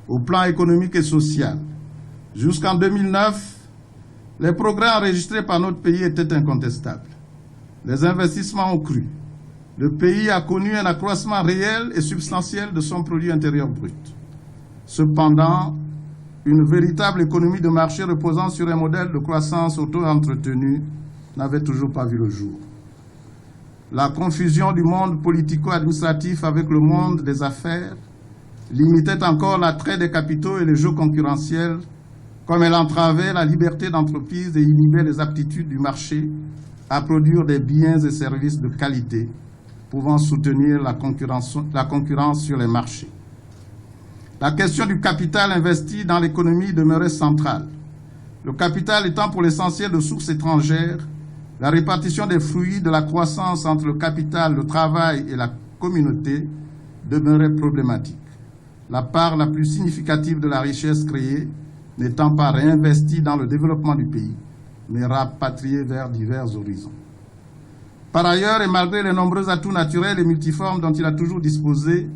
au plan économique et social. Jusqu'en 2009, les progrès enregistrés par notre pays étaient incontestables. Les investissements ont cru. Le pays a connu un accroissement réel et substantiel de son produit intérieur brut. Cependant, une véritable économie de marché reposant sur un modèle de croissance auto-entretenu n'avait toujours pas vu le jour. La confusion du monde politico-administratif avec le monde des affaires limitait encore l'attrait des capitaux et les jeux concurrentiels, comme elle entravait la liberté d'entreprise et inhibait les aptitudes du marché à produire des biens et services de qualité, pouvant soutenir la concurrence sur les marchés. La question du capital investi dans l'économie demeurait centrale. Le capital étant pour l'essentiel de sources étrangères, la répartition des fruits de la croissance entre le capital, le travail et la communauté demeurait problématique. La part la plus significative de la richesse créée n'étant pas réinvestie dans le développement du pays, mais rapatriée vers divers horizons. Par ailleurs, et malgré les nombreux atouts naturels et multiformes dont il a toujours disposé,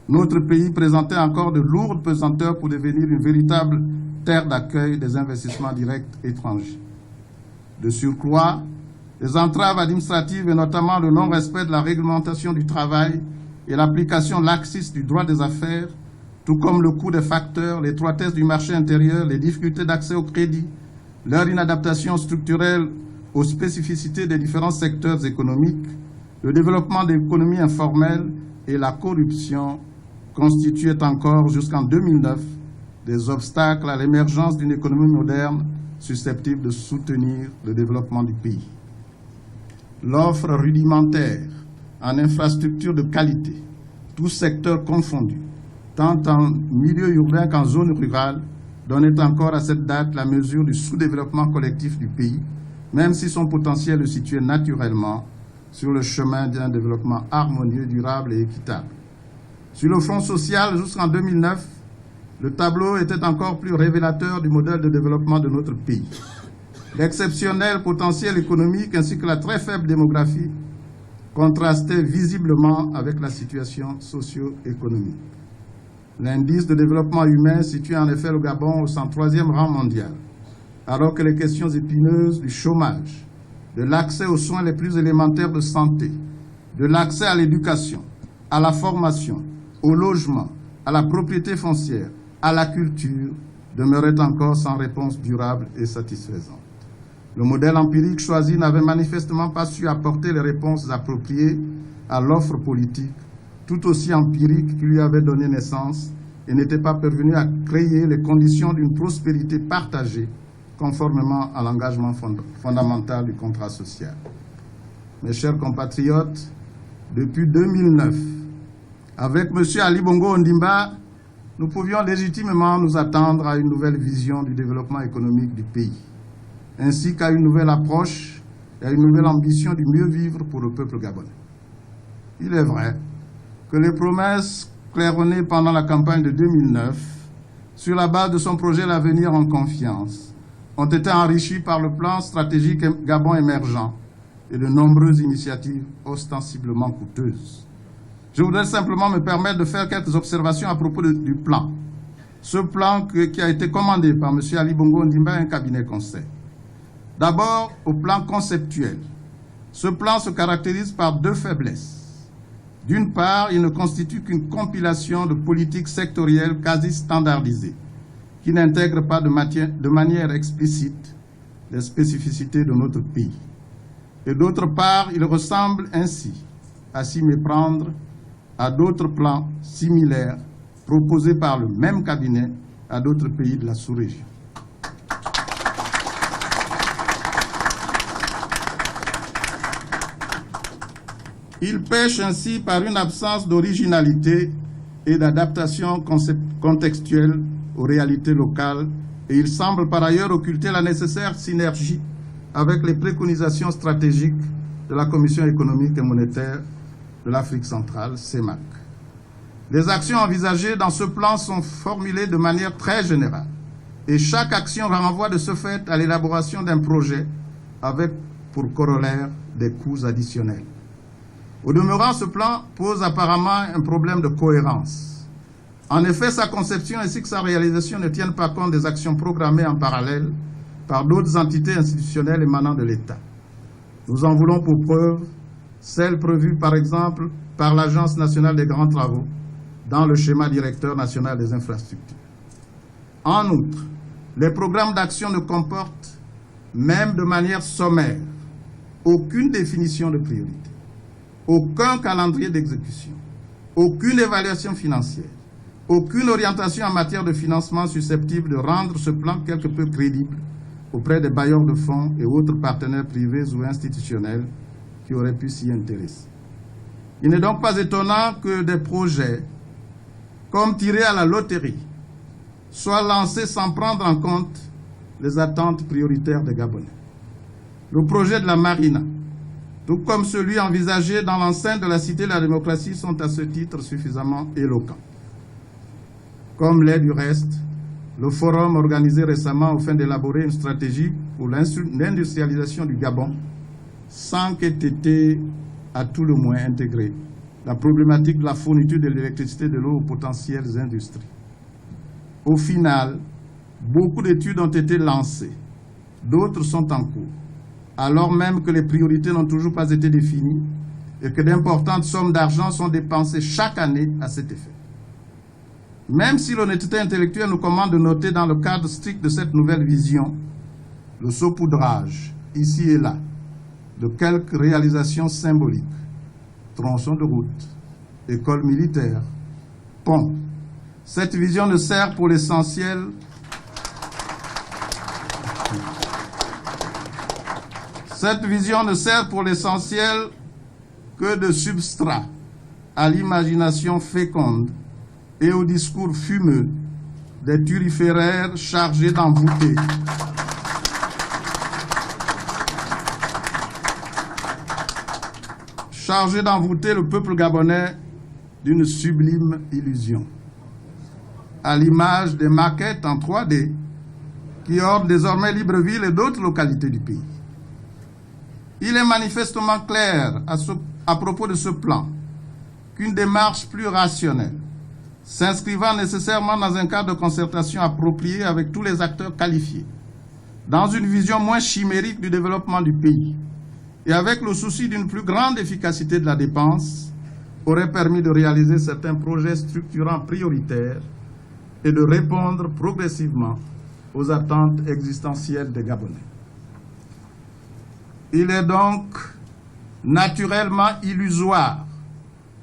notre pays présentait encore de lourdes pesanteurs pour devenir une véritable terre d'accueil des investissements directs étrangers. De surcroît, les entraves administratives et notamment le non-respect de la réglementation du travail et l'application laxiste du droit des affaires, tout comme le coût des facteurs, l'étroitesse du marché intérieur, les difficultés d'accès au crédit, leur inadaptation structurelle aux spécificités des différents secteurs économiques, le développement de l'économie informelle et la corruption constituaient encore jusqu'en 2009 des obstacles à l'émergence d'une économie moderne susceptible de soutenir le développement du pays. L'offre rudimentaire en infrastructures de qualité, tous secteurs confondus, tant en milieu urbain qu'en zone rurale, donnait encore à cette date la mesure du sous-développement collectif du pays, même si son potentiel le situait naturellement sur le chemin d'un développement harmonieux, durable et équitable. Sur le front social, jusqu'en 2009, le tableau était encore plus révélateur du modèle de développement de notre pays. L'exceptionnel potentiel économique ainsi que la très faible démographie contrastaient visiblement avec la situation socio-économique. L'indice de développement humain situait en effet le Gabon au 103e rang mondial, alors que les questions épineuses du chômage, de l'accès aux soins les plus élémentaires de santé, de l'accès à l'éducation, à la formation, au logement, à la propriété foncière, à la culture, demeuraient encore sans réponse durable et satisfaisante. Le modèle empirique choisi n'avait manifestement pas su apporter les réponses appropriées à l'offre politique, tout aussi empirique qui lui avait donné naissance, et n'était pas parvenu à créer les conditions d'une prospérité partagée, conformément à l'engagement fondamental du contrat social. Mes chers compatriotes, depuis 2009, avec M. Ali Bongo Ondimba, nous pouvions légitimement nous attendre à une nouvelle vision du développement économique du pays, ainsi qu'à une nouvelle approche et à une nouvelle ambition du mieux vivre pour le peuple gabonais. Il est vrai que les promesses claironnées pendant la campagne de 2009, sur la base de son projet L'avenir en confiance, ont été enrichies par le plan stratégique Gabon émergent et de nombreuses initiatives ostensiblement coûteuses. Je voudrais simplement me permettre de faire quelques observations à propos du plan. Ce plan qui a été commandé par M. Ali Bongo Ondimba et un cabinet conseil. D'abord, au plan conceptuel. Ce plan se caractérise par deux faiblesses. D'une part, il ne constitue qu'une compilation de politiques sectorielles quasi standardisées, qui n'intègrent pas de manière explicite les spécificités de notre pays. Et d'autre part, il ressemble ainsi, à s'y méprendre, à d'autres plans similaires proposés par le même cabinet à d'autres pays de la sous-région. Il pêche ainsi par une absence d'originalité et d'adaptation contextuelle aux réalités locales, et il semble par ailleurs occulter la nécessaire synergie avec les préconisations stratégiques de la Commission économique et monétaire de l'Afrique centrale, CEMAC. Les actions envisagées dans ce plan sont formulées de manière très générale, et chaque action renvoie de ce fait à l'élaboration d'un projet avec pour corollaire des coûts additionnels. Au demeurant, ce plan pose apparemment un problème de cohérence. En effet, sa conception ainsi que sa réalisation ne tiennent pas compte des actions programmées en parallèle par d'autres entités institutionnelles émanant de l'État. Nous en voulons pour preuve celles prévues par exemple par l'Agence nationale des grands travaux dans le schéma directeur national des infrastructures. En outre, les programmes d'action ne comportent, même de manière sommaire, aucune définition de priorité, aucun calendrier d'exécution, aucune évaluation financière, aucune orientation en matière de financement susceptible de rendre ce plan quelque peu crédible auprès des bailleurs de fonds et autres partenaires privés ou institutionnels qui auraient pu s'y intéresser. Il n'est donc pas étonnant que des projets, comme tirés à la loterie, soient lancés sans prendre en compte les attentes prioritaires des Gabonais. Le projet de la Marina, tout comme celui envisagé dans l'enceinte de la Cité de la démocratie, sont à ce titre suffisamment éloquents. Comme l'est du reste le forum organisé récemment afin d'élaborer une stratégie pour l'industrialisation du Gabon, sans qu'ait été à tout le moins intégrée la problématique de la fourniture de l'électricité et de l'eau aux potentielles industries. Au final, beaucoup d'études ont été lancées, d'autres sont en cours, alors même que les priorités n'ont toujours pas été définies et que d'importantes sommes d'argent sont dépensées chaque année à cet effet. Même si l'honnêteté intellectuelle nous commande de noter dans le cadre strict de cette nouvelle vision le saupoudrage, ici et là, de quelques réalisations symboliques, tronçons de route, écoles militaires, ponts. Cette vision ne sert pour l'essentiel que de substrat à l'imagination féconde et au discours fumeux des turiféraires chargés d'envoûter le peuple gabonais d'une sublime illusion, à l'image des maquettes en 3D qui ornent désormais Libreville et d'autres localités du pays. Il est manifestement clair à propos de ce plan qu'une démarche plus rationnelle, s'inscrivant nécessairement dans un cadre de concertation approprié avec tous les acteurs qualifiés, dans une vision moins chimérique du développement du pays, et avec le souci d'une plus grande efficacité de la dépense, aurait permis de réaliser certains projets structurants prioritaires et de répondre progressivement aux attentes existentielles des Gabonais. Il est donc naturellement illusoire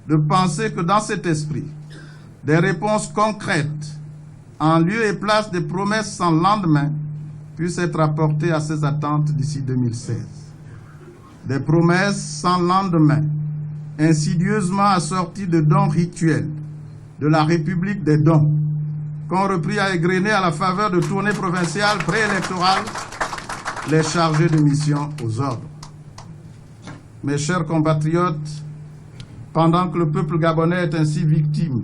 de penser que dans cet esprit, des réponses concrètes, en lieu et place des promesses sans lendemain, puissent être apportées à ces attentes d'ici 2016. Des promesses sans lendemain, insidieusement assorties de dons rituels de la République des dons, qu'ont repris à égrener à la faveur de tournées provinciales préélectorales les chargés de mission aux ordres. Mes chers compatriotes, pendant que le peuple gabonais est ainsi victime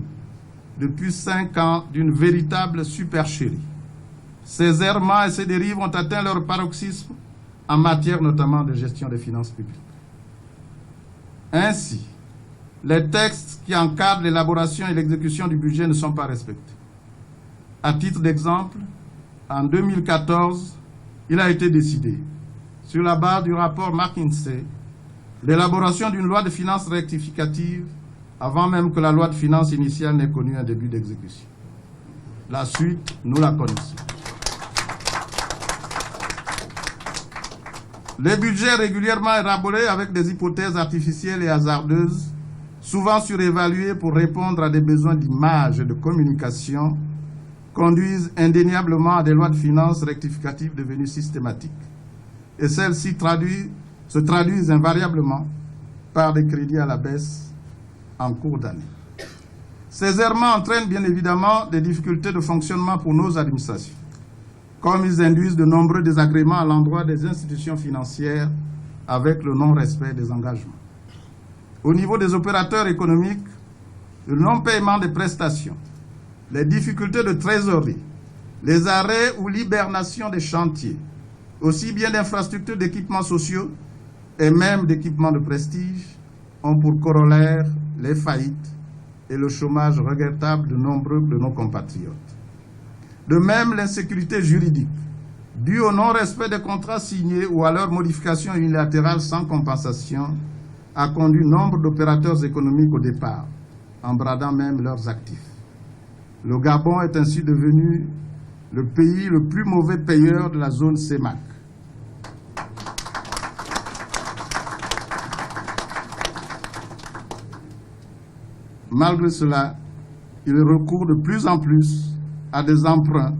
depuis 5 ans d'une véritable supercherie, ces errements et ces dérives ont atteint leur paroxysme en matière notamment de gestion des finances publiques. Ainsi, les textes qui encadrent l'élaboration et l'exécution du budget ne sont pas respectés. À titre d'exemple, en 2014, il a été décidé, sur la base du rapport McKinsey, l'élaboration d'une loi de finances rectificative avant même que la loi de finances initiale n'ait connu un début d'exécution. La suite, nous la connaissons. Les budgets régulièrement élaborés avec des hypothèses artificielles et hasardeuses, souvent surévaluées pour répondre à des besoins d'image et de communication, conduisent indéniablement à des lois de finances rectificatives devenues systématiques. Et celles-ci se traduisent invariablement par des crédits à la baisse en cours d'année. Ces errements entraînent bien évidemment des difficultés de fonctionnement pour nos administrations, comme ils induisent de nombreux désagréments à l'endroit des institutions financières avec le non-respect des engagements. Au niveau des opérateurs économiques, le non-paiement des prestations, les difficultés de trésorerie, les arrêts ou l'hibernation des chantiers, aussi bien d'infrastructures d'équipements sociaux et même d'équipements de prestige, ont pour corollaire les faillites et le chômage regrettable de nombreux de nos compatriotes. De même, l'insécurité juridique, due au non-respect des contrats signés ou à leur modification unilatérale sans compensation, a conduit nombre d'opérateurs économiques au départ, en bradant même leurs actifs. Le Gabon est ainsi devenu le pays le plus mauvais payeur de la zone CEMAC. Malgré cela, il recourt de plus en plus à des emprunts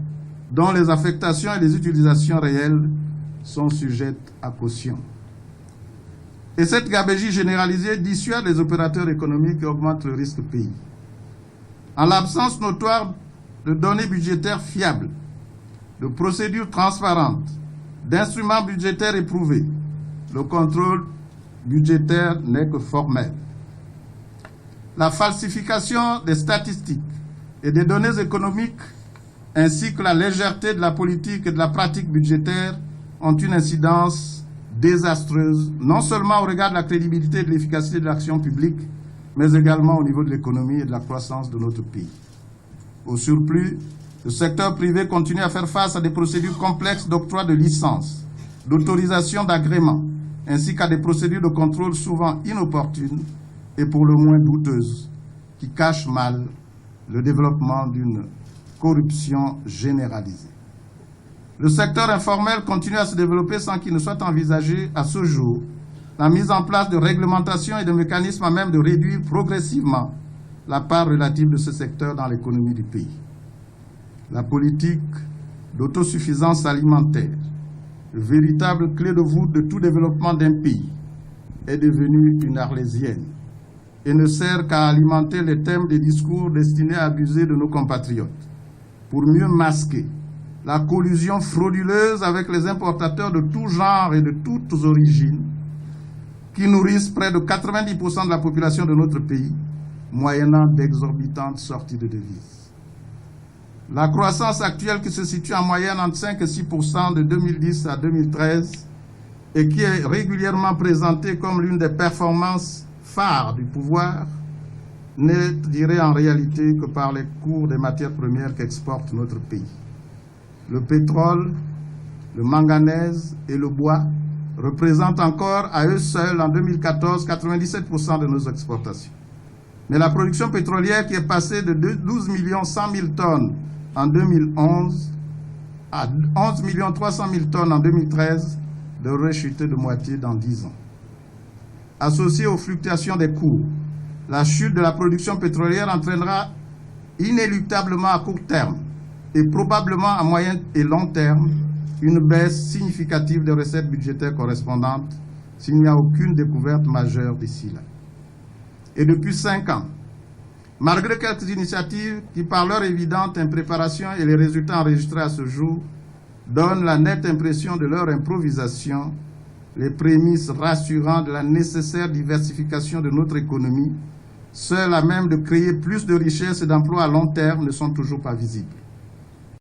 dont les affectations et les utilisations réelles sont sujettes à caution. Et cette gabegie généralisée dissuade les opérateurs économiques et augmente le risque pays. En l'absence notoire de données budgétaires fiables, de procédures transparentes, d'instruments budgétaires éprouvés, le contrôle budgétaire n'est que formel. La falsification des statistiques et des données économiques, ainsi que la légèreté de la politique et de la pratique budgétaire ont une incidence désastreuse, non seulement au regard de la crédibilité et de l'efficacité de l'action publique, mais également au niveau de l'économie et de la croissance de notre pays. Au surplus, le secteur privé continue à faire face à des procédures complexes d'octroi de licences, d'autorisation d'agrément, ainsi qu'à des procédures de contrôle souvent inopportunes et pour le moins douteuses, qui cachent mal le développement d'une corruption généralisée. Le secteur informel continue à se développer sans qu'il ne soit envisagé à ce jour la mise en place de réglementations et de mécanismes à même de réduire progressivement la part relative de ce secteur dans l'économie du pays. La politique d'autosuffisance alimentaire, véritable clé de voûte de tout développement d'un pays, est devenue une arlésienne et ne sert qu'à alimenter les thèmes des discours destinés à abuser de nos compatriotes pour mieux masquer la collusion frauduleuse avec les importateurs de tout genre et de toutes origines qui nourrissent près de 90% de la population de notre pays, moyennant d'exorbitantes sorties de devises. La croissance actuelle qui se situe en moyenne entre 5 et 6% de 2010 à 2013 et qui est régulièrement présentée comme l'une des performances phares du pouvoir n'est tirée en réalité que par les cours des matières premières qu'exporte notre pays. Le pétrole, le manganèse et le bois représentent encore à eux seuls en 2014 97% de nos exportations. Mais la production pétrolière qui est passée de 12 100 000 tonnes en 2011 à 11 300 000 tonnes en 2013 devrait chuter de moitié dans 10 ans. Associée aux fluctuations des cours, la chute de la production pétrolière entraînera inéluctablement à court terme et probablement à moyen et long terme une baisse significative des recettes budgétaires correspondantes s'il n'y a aucune découverte majeure d'ici là. Et depuis 5 ans, malgré quelques initiatives qui, par leur évidente impréparation et les résultats enregistrés à ce jour, donnent la nette impression de leur improvisation, les prémices rassurantes de la nécessaire diversification de notre économie, seules à même de créer plus de richesses et d'emplois à long terme, ne sont toujours pas visibles.